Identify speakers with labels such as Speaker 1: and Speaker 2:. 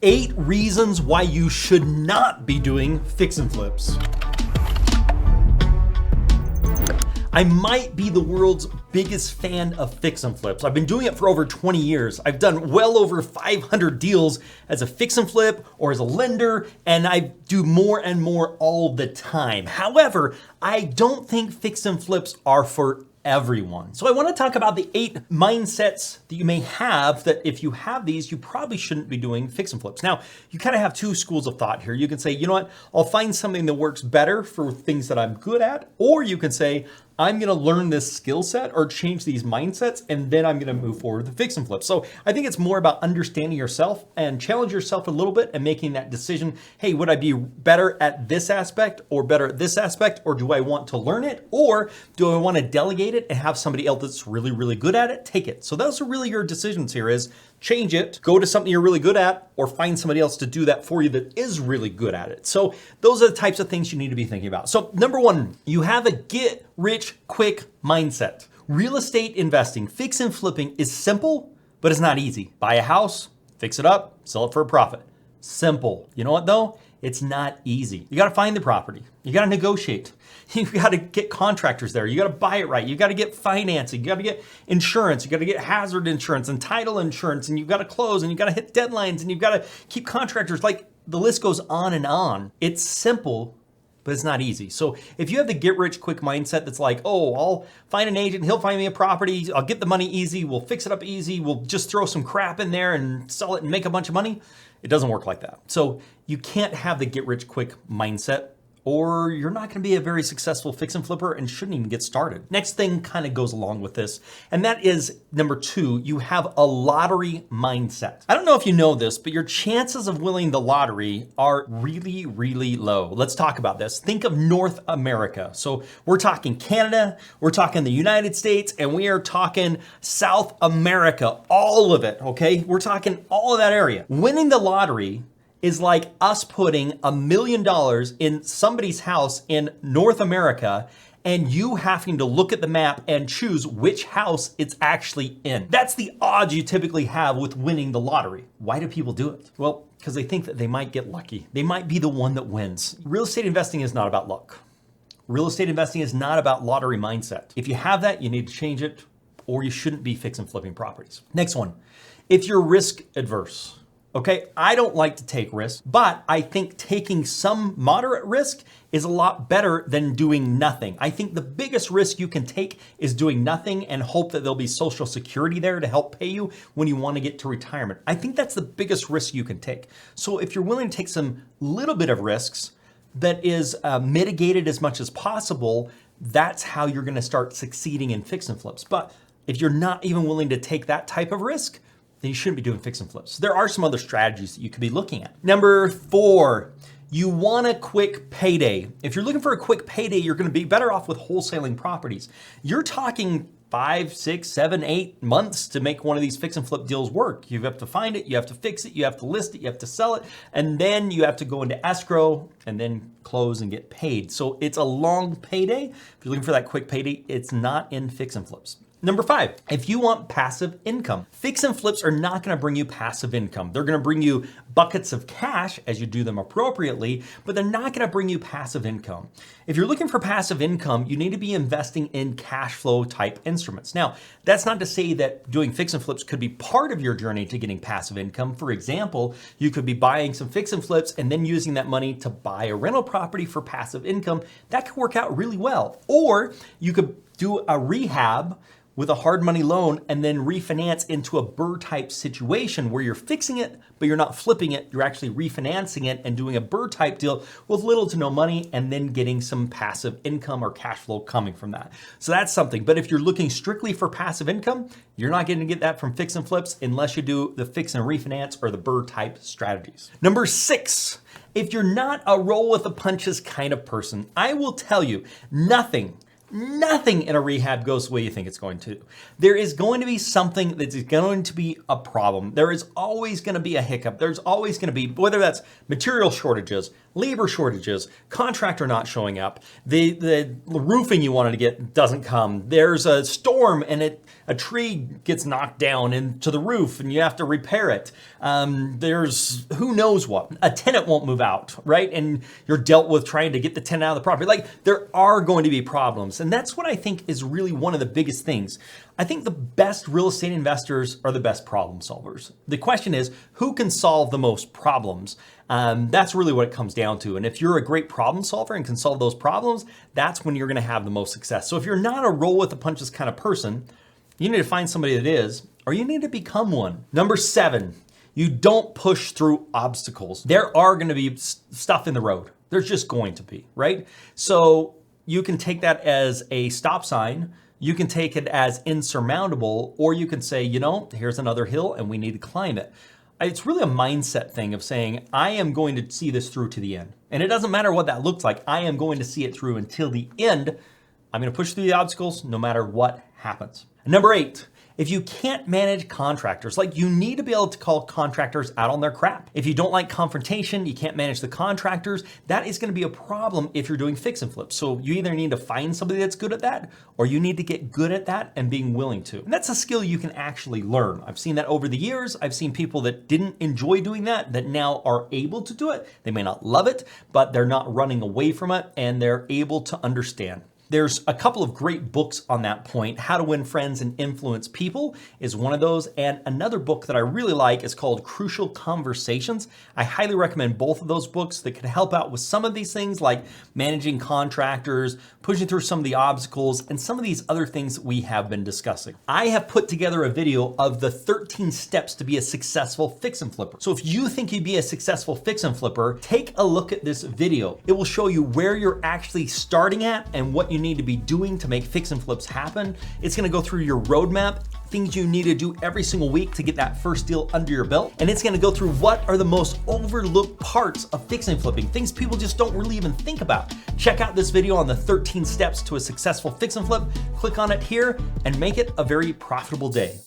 Speaker 1: 8 reasons why you should not be doing fix and flips. I might be the world's biggest fan of fix and flips. I've been doing it for over 20 years. I've done well over 500 deals as a fix and flip or as a lender, and I do more and more all the time. However, I don't think fix and flips are for everyone. So I want to talk about the 8 mindsets that you may have that if you have these, you probably shouldn't be doing fix and flips. Now, you kind of have 2 schools of thought here. You can say, you know what, I'll find something that works better for things that I'm good at, or you can say, I'm gonna learn this skill set or change these mindsets, and then I'm gonna move forward with the fix and flip. So I think it's more about understanding yourself and challenge yourself a little bit and making that decision. Hey, would I be better at this aspect or better at this aspect? Or do I want to learn it? Or do I want to delegate it and have somebody else that's really, really good at it take it? So those are really your decisions here is change it, go to something you're really good at, or find somebody else to do that for you that is really good at it. So those are the types of things you need to be thinking about. So number 1, you have a get rich quick mindset. Real estate investing, fix and flipping is simple, but it's not easy. Buy a house, fix it up, sell it for a profit. Simple. You know what though? It's not easy. You got to find the property. You got to negotiate. You got to get contractors there. You got to buy it right. You got to get financing. You got to get insurance. You got to get hazard insurance and title insurance, and you've got to close, and you got to hit deadlines, and you've got to keep contractors. Like the list goes on and on. It's simple, but it's not easy. So if you have the get rich quick mindset that's like, oh, I'll find an agent, he'll find me a property, I'll get the money easy, we'll fix it up easy, we'll just throw some crap in there and sell it and make a bunch of money. It doesn't work like that. So you can't have the get rich quick mindset, or you're not gonna be a very successful fix and flipper and shouldn't even get started. Next thing kind of goes along with this, and that is number 2, you have a lottery mindset. I don't know if you know this, but your chances of winning the lottery are really, really low. Let's talk about this. Think of North America. So we're talking Canada, we're talking the United States, and we are talking South America, all of it, okay? We're talking all of that area. Winning the lottery is like us putting $1 million in somebody's house in North America and you having to look at the map and choose which house it's actually in. That's the odds you typically have with winning the lottery. Why do people do it? Well, because they think that they might get lucky. They might be the one that wins. Real estate investing is not about luck. Real estate investing is not about lottery mindset. If you have that, you need to change it, or you shouldn't be fix and flipping properties. Next one, if you're risk adverse. Okay, I don't like to take risks, but I think taking some moderate risk is a lot better than doing nothing. I think the biggest risk you can take is doing nothing and hope that there'll be Social Security there to help pay you when you want to get to retirement. I think that's the biggest risk you can take. So if you're willing to take some little bit of risks that is mitigated as much as possible, that's how you're going to start succeeding in fix and flips. But if you're not even willing to take that type of risk, then you shouldn't be doing fix and flips. There are some other strategies that you could be looking at. Number 4, you want a quick payday. If you're looking for a quick payday, you're gonna be better off with wholesaling properties. You're talking 5, 6, 7, 8 months to make one of these fix and flip deals work. You have to find it, you have to fix it, you have to list it, you have to sell it, and then you have to go into escrow and then close and get paid. So it's a long payday. If you're looking for that quick payday, it's not in fix and flips. Number 5, if you want passive income, fix and flips are not gonna bring you passive income. They're gonna bring you buckets of cash as you do them appropriately, but they're not gonna bring you passive income. If you're looking for passive income, you need to be investing in cash flow type instruments. Now, that's not to say that doing fix and flips could be part of your journey to getting passive income. For example, you could be buying some fix and flips and then using that money to buy a rental property for passive income. That could work out really well. Or you could do a rehab with a hard money loan and then refinance into a BRRRR type situation where you're fixing it, but you're not flipping it. You're actually refinancing it and doing a BRRRR type deal with little to no money and then getting some passive income or cash flow coming from that. So that's something. But if you're looking strictly for passive income, you're not going to get that from fix and flips unless you do the fix and refinance or the BRRRR type strategies. Number 6, if you're not a roll with the punches kind of person, I will tell you nothing Nothing in a rehab goes the way you think it's going to. There is going to be something that's going to be a problem. There is always going to be a hiccup. There's always going to be, whether that's material shortages, labor shortages, contractor not showing up, the roofing you wanted to get doesn't come. There's a storm and a tree gets knocked down into the roof and you have to repair it. There's who knows what. A tenant won't move out, right? And you're dealt with trying to get the tenant out of the property. Like, there are going to be problems. And that's what I think is really one of the biggest things. I think the best real estate investors are the best problem solvers. The question is, who can solve the most problems? That's really what it comes down to. And if you're a great problem solver and can solve those problems, that's when you're going to have the most success. So if you're not a roll with the punches kind of person, you need to find somebody that is, or you need to become one. Number 7, you don't push through obstacles. There are going to be stuff in the road. There's just going to be, right? So you can take that as a stop sign. You can take it as insurmountable, or you can say, you know, here's another hill and we need to climb it. It's really a mindset thing of saying, I am going to see this through to the end. And it doesn't matter what that looks like. I am going to see it through until the end. I'm going to push through the obstacles no matter what happens. Number 8, if you can't manage contractors, like, you need to be able to call contractors out on their crap. If you don't like confrontation, you can't manage the contractors, that is going to be a problem if you're doing fix and flip. So you either need to find somebody that's good at that, or you need to get good at that and being willing to. And that's a skill you can actually learn. I've seen that over the years. I've seen people that didn't enjoy doing that now are able to do it. They may not love it, but they're not running away from it and they're able to understand. There's a couple of great books on that point. How to Win Friends and Influence People is one of those. And another book that I really like is called Crucial Conversations. I highly recommend both of those books that could help out with some of these things, like managing contractors, pushing through some of the obstacles, and some of these other things we have been discussing. I have put together a video of the 13 steps to be a successful fix and flipper. So if you think you'd be a successful fix and flipper, take a look at this video. It will show you where you're actually starting at and what you need to be doing to make fix and flips happen. It's going to go through your roadmap, things you need to do every single week to get that first deal under your belt. And it's going to go through what are the most overlooked parts of fix and flipping, things people just don't really even think about. Check out this video on the 13 steps to a successful fix and flip. Click on it here and make it a very profitable day.